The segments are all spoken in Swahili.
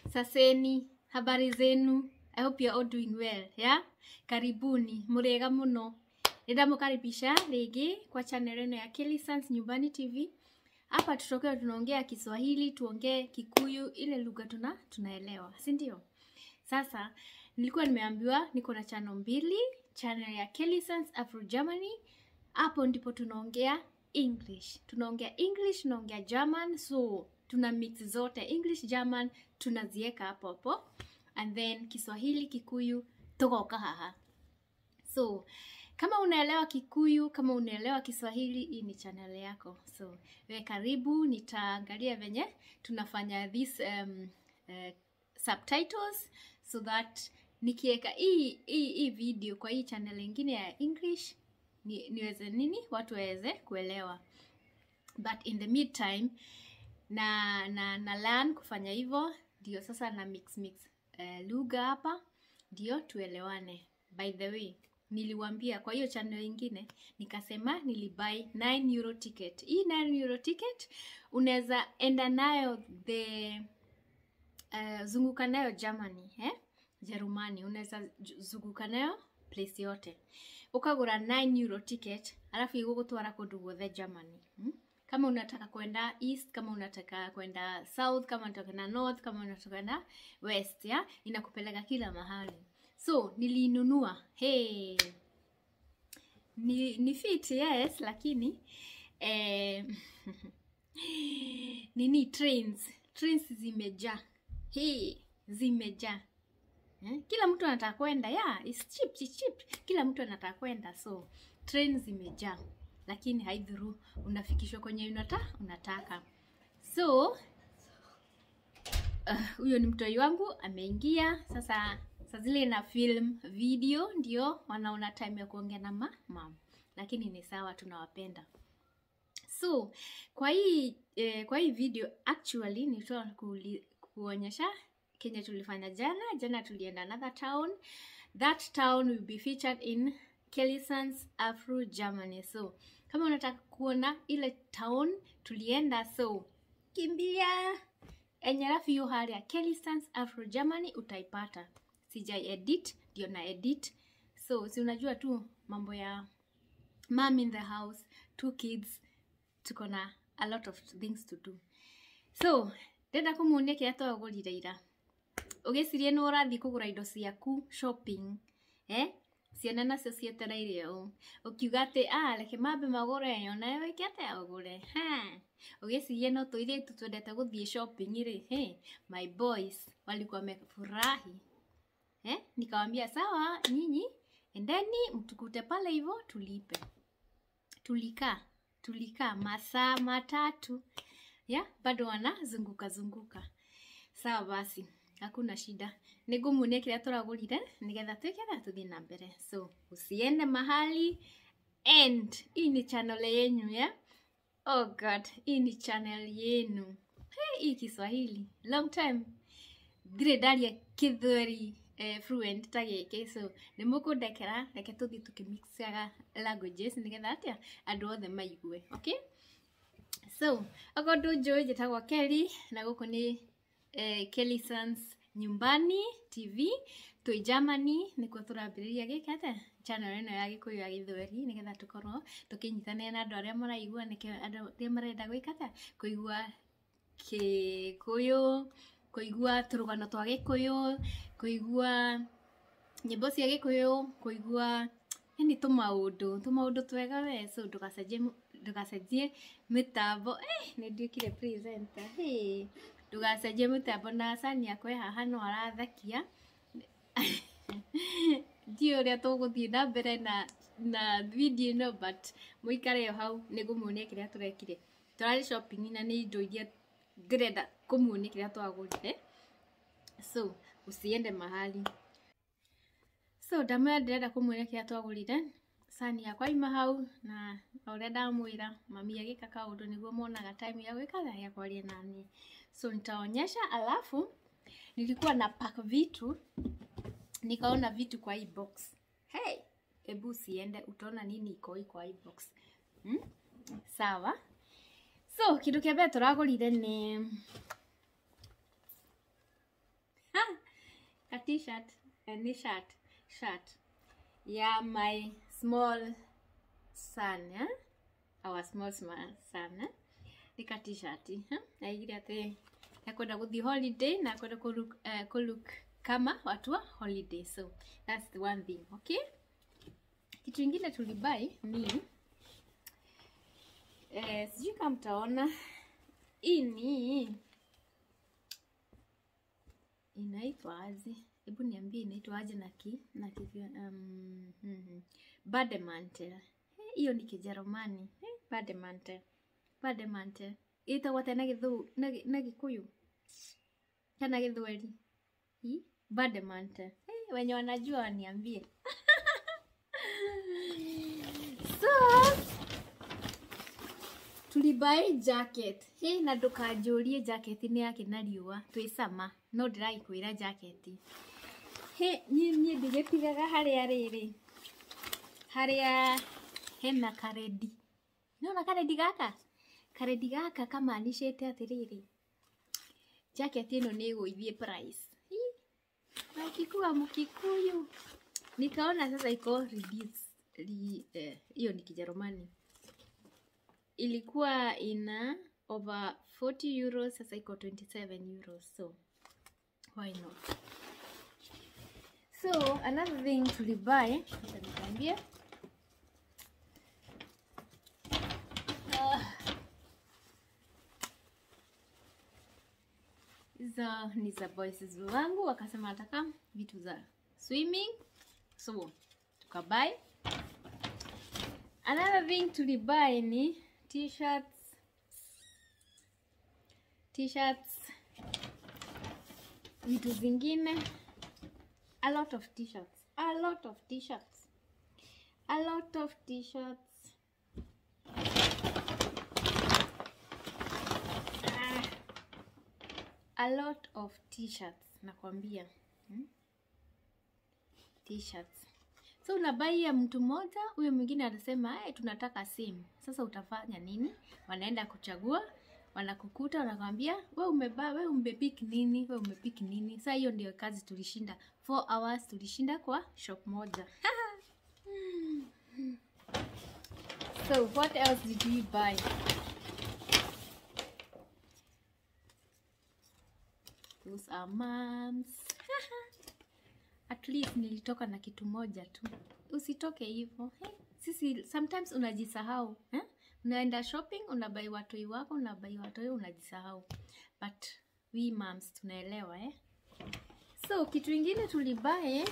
Saseni, habari zenu. I hope you're all doing well, yeah? Karibuni, murega muno. Ninamukaribisha rege kwa channel yenu ya Kelly Sans Nyumbani TV. Hapa tutokea tunaongea Kiswahili, tuongee Kikuyu, ile lugha tunaelewa, si ndio? Sasa nilikuwa nimeambiwa niko na channel mbili, channel ya Kelly Sans Afro Germany. Hapo ndipo tunaongea English. Tunaongea English, tunaongea German, so tuna mix zote English, German, tunazieka hapo. And then Kiswahili, Kikuyu, tugoka haha. So, kama unaelewa Kikuyu, kama unaelewa Kiswahili, hii ni channel yako. So, we karibu, nitaangalia venye tunafanya this subtitles so that nikieka hii video kwa hii channel nyingine ya English niweze watu waweze kuelewa. But in the meantime na learn kufanya hivyo, ndio sasa na mix lugha hapa ndio tuelewane. By the way, niliwaambia kwa hiyo channel nyingine nikasema nilibuy 9 euro ticket. Hii 9 euro ticket unaweza enda nayo zunguka nayo Germany, Jerumani, unaweza zunguka nayo place yote. Ukagura 9 euro ticket alafu igugutwara kundu guothe Germany. Kama unataka kwenda east, kama unataka kwenda south, kama unataka kwenda north, kama unataka kwenda west, ya inakupeleka kila mahali. So nilinunua. Hey, ni fit, yes, lakini trains zimejaa. Hey, zimejaa. Kila mtu anataka kwenda, yeah, it's cheap. Kila mtu anataka kwenda, so trains zimejaa. Lakini haidhuru, unafikishwa kwenye unataka. So huyo ni mtoi wangu ameingia. Sasa zile na film video ndio wanaona time ya kuongea na mama. Lakini ni sawa, tunawapenda. So kwa hii video actually nilitoa kuonyesha Kenya tulifanya jana tulienda another town. That town will be featured in Kelly Sans Afro Germany. So kama unataka kuona ile town tulienda, so kimbia enyarafu hiyo hali ya Kelly Sans Afro Germany utaipata. Sijai edit, ndio na edit. So si unajua tu mambo ya mom in the house, 2 kids, tuko na a lot of things to do. So ndenda kumuonia kia twagurire ira. Ugicirie no urathi kugura indo ciaku shopping, ciana nacio cietereire o ukiuga ati reke mambe magure yo nayo ikete agure ugicirie no tuiretu twendete guthie shopping ri my boys walikuwa wamefurahi. Nikamwambia sawa, nyinyi endeni mtukute pale hivyo tulipe. Tulika masaa 3 bado wanazunguka. Sawa basi, hakuna shida. Nigumu kile turagurire nigetha twikere tuthie na mbere. So usiende mahali, and hii ni channel yenu, oh god, hii ni channel yenu. Hii Kiswahili long time dire daria Kithweri fluent tageke. So nimukundekera reke tuthie tukimixaga languages nigetha atia andu othe maigue. Okay, so agondo joy jetagwa Kelly na guko ni Kelly Sans Nyumbani TV to Germany. Niko turambiriria gikete channel ino ya Gikuyu ya Githweri nigetha tukorwo tukinyitana na andu aria maraigua nike andu aria marenda gwikata kuigua Gikuyu, kuigua turugano twa Gikuyu, kuigua nyimbo cia Gikuyu, kuigua ni tumaundu twega we. So ndugacenjie mitambo ni ndiukire presenter. Ndugacenjie mitambo na Sani yakwe haha no arathakia. Ndio ria tuguthie na mbere na video no, but muikare yo hau nigumuonia kiria turekire. Turari shopping na ni indo iria ndirenda kumuonia kiria twagurire. So usiende mahali. So ndamwe ndirenda kumuonia kiria twagurire. Sani yakwa ima hau na ore ndamwira mami agika kaundu niguo monaga time ya gwika ya kwaria nani. So nitaonyesha, alafu nilikuwa na pack vitu, nikaona vitu kwa hii box. Ebu siende utaona nini iko kwa hii box. Sawa. So kitu kia mbere turagurire ni t-shirt, ni shirt ya my small son, yeah? Our small son, eh? Nika t-shirt, na igiri ate nakwenda guthi holiday na kwenda ku look kama watu wa holiday. So that's the one thing, okay? Kitu kingine tulibai ni sijui kama mtaona, ini inaitwa aje? Hebu niambie inaitwa aje na Bademantel. Hiyo ni Kijerumani. Bademantel. Itakuwa tena na Gikuyu. Kana Githweri. Bademantel. Wenye wanajua waniambie. So tulibai jacket. Na ndukanjurie jacket ni yake na riua twi sama no ndiraikuira jacket. Niĩ ndigitigaga haria riri haria hena karedi. Nona karedi gaka kamanishete atiriri jacket ino ni iguithie price. Nakikuwa Mkikuyu nikaona sasa iko reduce. Hiyo ni Kijerumani. Ilikuwa ina over 40 euros, sasa iko 27 euros. So why not? So another thing tulibuy, nitakwambia. Hizo ni za boys wangu, wakasema nataka vitu za swimming. So tukabuy. Another thing tulibuy ni t-shirts, vitu zingine, a lot of t-shirts, nakwambia. T-shirts. So unabai ya mtu mmoja, huyo mwingine anasema tunataka same. Sasa utafanya nini? Wanaenda kuchagua, wanakukuta, wanakwambia wewe umepick nini? Sasa hiyo ndio kazi tulishinda. 4 hours tulishinda kwa shop moja. So what else did we buy? Those are moms. At least nilitoka na kitu moja tu. Usitoke hivyo. Sisi sometimes unajisahau, unaenda shopping, unabai watoi wako, unajisahau. But we moms tunaelewa, So kitu kingine tulibae,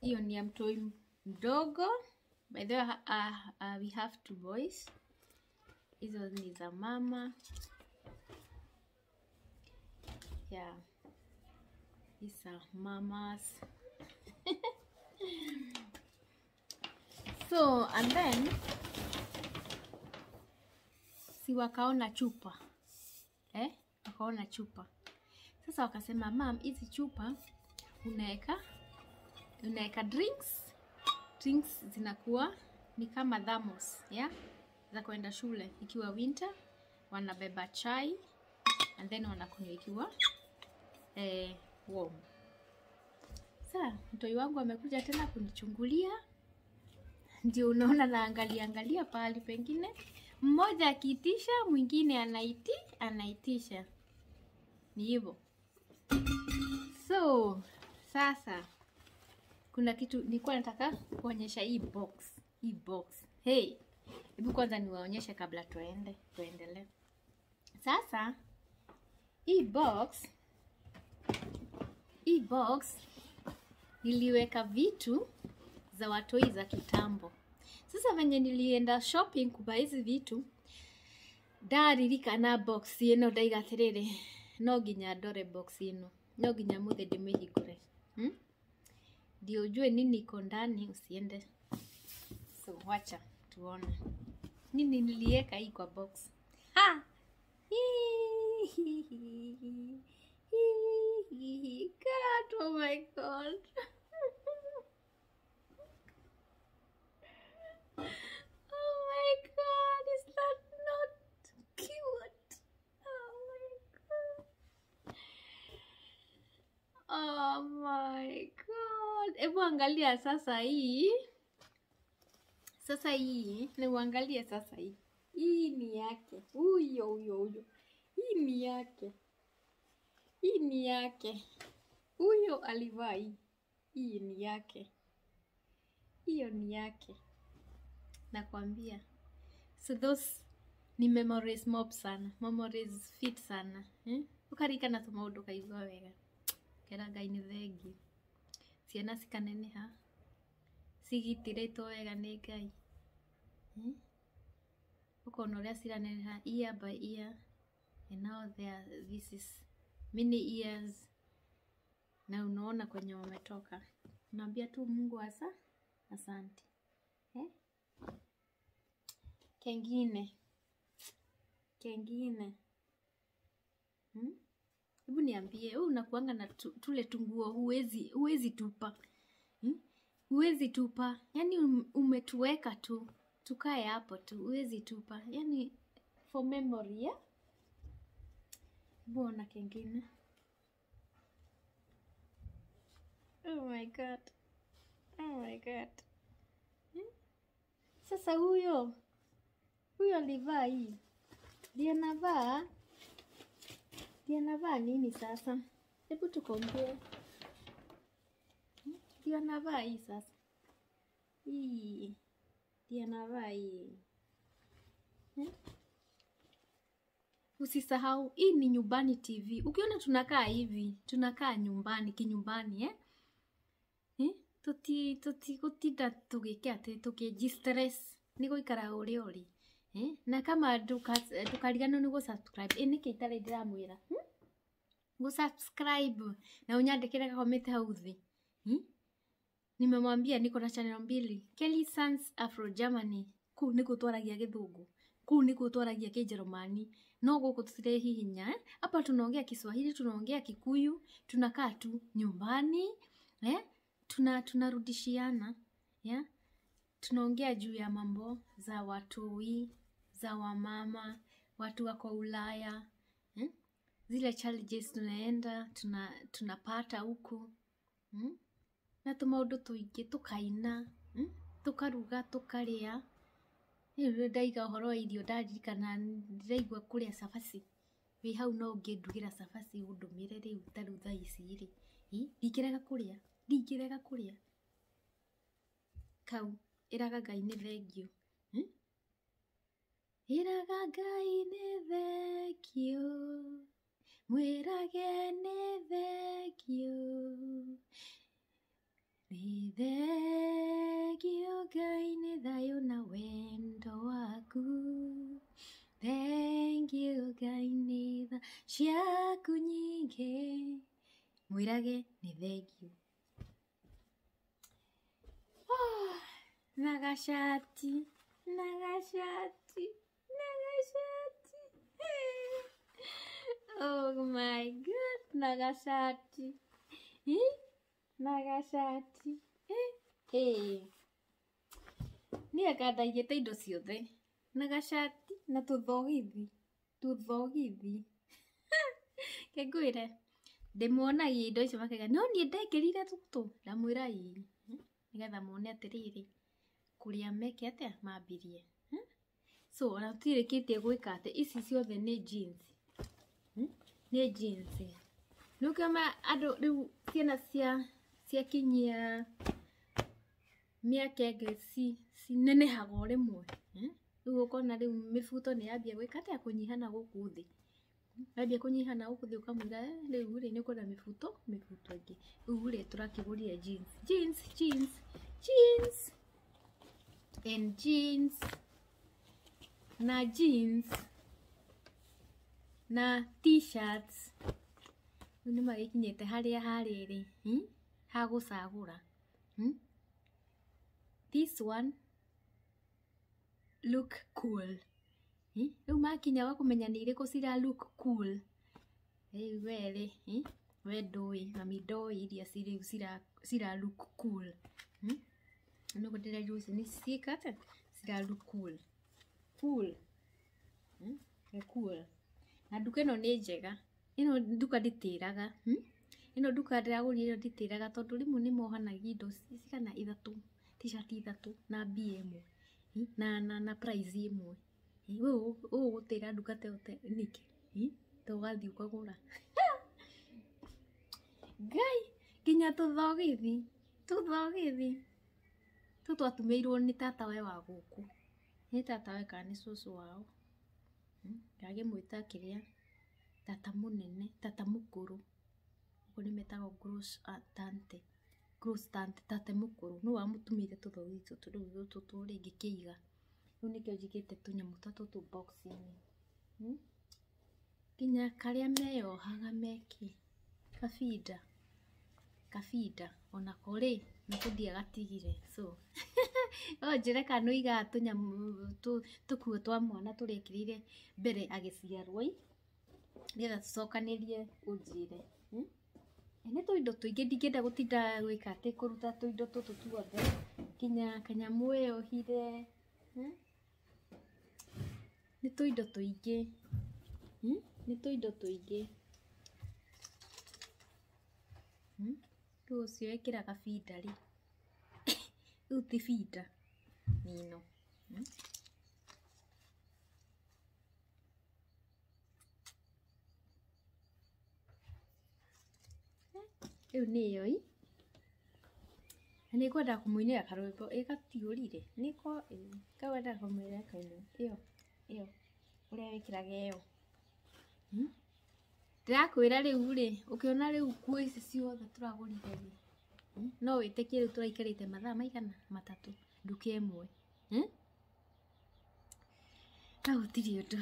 hiyo ni ya mtoi mdogo. By the way, we have 2 boys. Hizo ni za mama. Yeah. These are mamas. So, and then si wakaona chupa. Wakaona chupa. Sasa wakasema, "Mom, hizi chupa unaweka drinks. Drinks zinakuwa ni kama thermos, za kwenda shule ikiwa winter, wanabeba chai and then wanakunywa ikiwa warm." Sasa mtoi wangu amekuja tena kunichungulia. Ndio unaona naangalia pahali pengine. Mmoja akiitisha, mwingine anaitisha. Ni hivyo. So, sasa kuna kitu nilikuwa nataka kuonyesha hii box. Hebu kwanza niwaonyeshe kabla tuendelee. Sasa hii box niliweka vitu za watoi za kitambo. Sasa venye nilienda shopping kubuy hizi vitu, ndaririka na box ino ndaiga atiriri, no nginya ndore box ino, no nginya muthe ndimihingure. Ndio ujue nini iko ndani, usiende. So wacha tuone nini niliweka hii kwa box. God, oh my God. Oh my God, is that not cute? Oh my God. Hebu angalia sasa hii. Sasa hii, na uangalie sasa hii. Hii ni yake. Huyo. Hii ni yake. Hii ni yake. Huyo alivaa hii. Hii ni yake. Hiyo ni yake. Nakwambia. So those ni memories mob sana. Memories fit sana. Ukarikana tumaundu kaigua wega. Kera Ngai ni thengiũ. Ciana cikaneneha. Cigitiretwo wega nĩ Ngai. Ukona uria ciraneneha year by year. And now this is many years. Na unaona kwenye wametoka. Naambia tu Mungu asante. Kengine. Hebu niambie, wewe unakuanga na tule tunguo huwezi tupa. Huwezi tupa. Yaani umetuweka tu. Tukae hapo tu. Huwezi tupa. Yaani for memory, yeah? Mbona kengine? Oh my God. Sasa huyo alivaa hii. Ndiye anavaa nini sasa? Hebu tukompare. Ndiye anavaa hii sasa. Hii. Ndiye anavaa hii. Usisahau hii ni Nyumbani TV. Ukiona tunakaa hivi, tunakaa nyumbani, kinyumbani, Tutinda tugike ati tukijistress ni guikara uria uri. Na kama tukarigana ni subscribe. Niki itare ndiramwira. Go subscribe na unyandikire comment hau thi. Nimemwambia niko na channel 2. Kelly Sans Afro Germany. Kuu niko twaragia Githungu. Kuu niko twaragia Kijerumani. No guku tutire hihinya. Hapa tunaongea Kiswahili, tunaongea Kikuyu, tunakaa tu nyumbani, tunarudishiana, tunaongea juu ya mambo za watoi, za wamama, watu wako Ulaya, zile challenges tunaenda, tunapata huku, na tumaundu tuingi tukaina, tukaruga, tukaria. Ndaiga uhoro wa irio ndarikana ndiraigua kuria cabaci. Wi hau no ngindugira cabaci undumire riu taru thaa ici ri. Ndingirega kuria. Kau iraga Ngai ni thengiũ. Iraga Ngai ni thengiũ. Mwirage ni thengiũ. Ni thengiũ Ngai ni thayo na wendo waku. Thengiũ Ngai ni tha ciaku nyingĩ. Mwirage ni thengiũ. Nagashati. Oh my God, nagashati. Nagashati. Ni akadaigite indo ciothe. Nagashati na tuthogithi. Kengwire. Ndimwona indo icio makega. No ni ndekirire tutu. Ndamwira ii. Nigetha muone atiriri. Kuria meke atia mambirie. So ona tirikitie gwika ati ici ciothe ni jeans. Ni jeans. Nukama ando riu ciana cia kinyia miaka ngeci cinenehaga o rimwe. Riu ukona riu mibuto ni yambia gwika atia kunyihana guku thi. Yambia kunyihana guku thi ukamwira riu ri ni kuna mibuto ingi. Riu ri turakigurire jeans. And jeans na t-shirts. Ni magikinyete haria hariri ha gucagura. This one look cool. Riu makinya wakumenya ni iriku cira look cool. Wele wedoi mami doi iria cira look cool. No kudira juice ni sikate cira look cool. Cool. Na duka ino ni njega. Ino duka nditiraga. ino duka ndiragurire io nditiraga tondu rimu ni mohanagia indo cigana 3 t-shirt 3 na BM na price imwe wewe gutira duka te niki tugathi ukagura gai kinya tuthogithi twatumirwo ni tata we wa guku ni tata we kana ni cucu wao ngage mwita kiria tata munene tata mukuru kuni metago gross tante tata mukuru no amutumire tuthogithi tutu ringi kiiga no nikio njigite tunyamu tu box ini kinya karia meyohaga meki kafida ona kore nikuthia gatigire so njire kana iga tunyamu tukuo twa mwana turekirire mbere agiciarwo ngetha tucokanirie unjire ene tuindo tuingi ndingenda gutinda gwika ati kuruta tuindo tutu tuothe kinya kanyamu eyohire ni tuindo tuingi rucio ekiraga bida ri riu ti bida nino riu niyo ni kwenda kumuinira karwimbo igatiurire niko kawenda kumwira kaino iyo uria wikiraga iyo ndirakwira riu ri ukiona riu kuo ici ciothe turagurire ri no witikie riu turaikarite mathaa maigana 3 nduka imwe na gutiri undu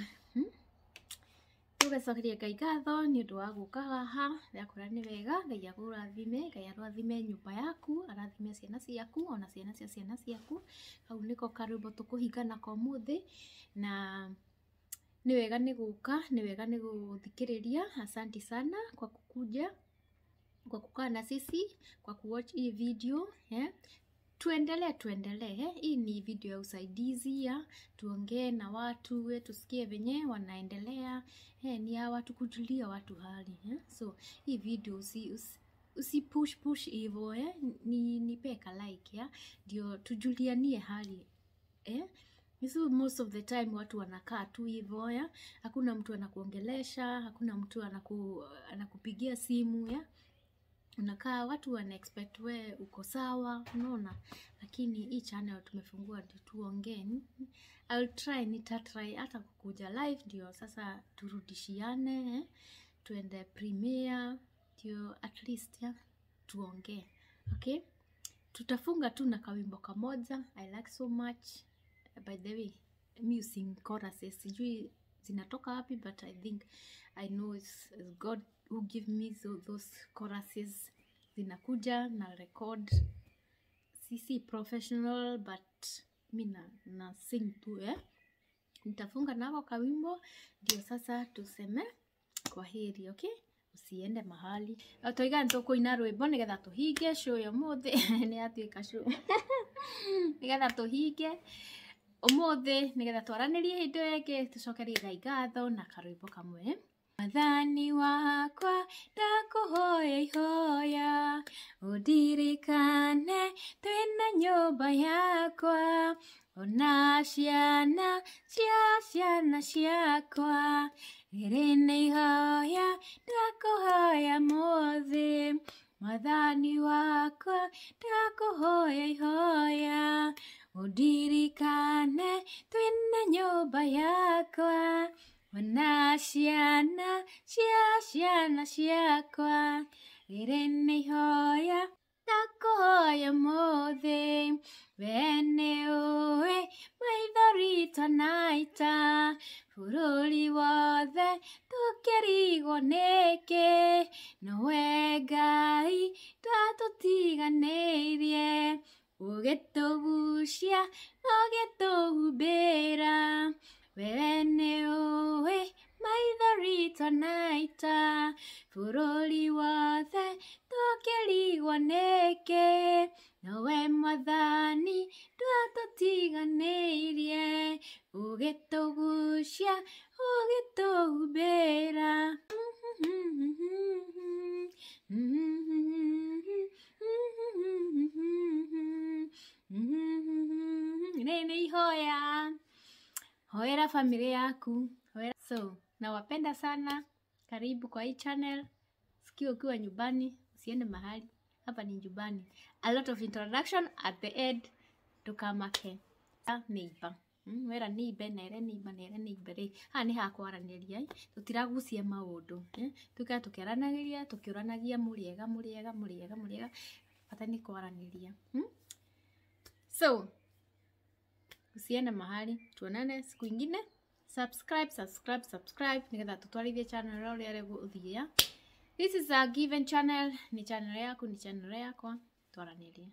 tugacokeria Ngai ngatho ni undu wa guka haha yakura ni wega Ngai akurathime Ngai arathime nyumba yaku arathime ciana ciaku ona ciana cia ciana ciaku hau niko karwimbo tukuhingana kwa muthi na ni wega ni guka ni wega ni guthikiriria asante sana kwa kukuja kwa kukaa na sisi kwa kuwatch hii video tuendelee hii ni video ya usaidizi ya tuongee na watu tusikie venye wanaendelea ni ya watu kujulia watu hali so hii video usi push hivyo ni peka like ndio tujulianie hali so most of the time watu wanakaa tu hivyo hakuna mtu anakuongelesha hakuna mtu anakupigia simu unakaa watu wana expect we uko sawa unaona lakini hii channel tumefungua ndio tuongee nitatry hata kukuja live ndio sasa turudishiane tuende premiere ndio at least tuongee okay tutafunga tu na kawimbo kamoja I like so much by the way music choruses sijui zinatoka wapi but I know it's God who give me those choruses zinakuja na record sisi professional but mina na sing tu nitafunga nako kawimbo ndio sasa tuseme kwa heri okay usiende mahali toiga ntukuina rwimbo nigetha tuhinge show ya muthi ni atuika show nigetha tuhinge umuthi nigetha twaranirie hindu ingi tucokerie Ngai ngatho na karwimbo kamwe Mwathani wakwa ndakuhoya ihoya undirikane twina nyumba yakwa ona ciana cia ciana ciakwa riri ni ihoya ndakuhoya muthi Mwathani wakwa ndakuhoya ihoya undirikane twina nyumba yakwa ona ciana cia ciana ciakwa riri ni ihoya ndakuhoya muthi we ni uwi maithori tanaita bururi wothe tukirigwo niki nowe Ngai ndatutiganirie ugitugucia ugituhumbira we ni uwi maithori tanaita bururi wothe tukirigwo niki nowe Mwathani ndatutiganirie ugitugucia ugituhumbira hoera familia yaku, hoera. So, nawapenda sana. Karibu kwa hii channel. Sikia ukiwa nyumbani, usiende mahali. Hapa ni nyumbani. A lot of introduction at the end tukamake. Neighbor. Wera neighbor nere neighbor ri. Ha ni ha kwaraniria. Tutiragucia maundu. Tukiaranagiria, tukiuranagia muriega. Pata ni kwaraniria. So, usiende mahali. Tuonane siku ingine. Subscribe nigetha tutwarithie channel uria rego uthia. This is a given channel, ni channel yaku, ni channel yakwa, twaranirie.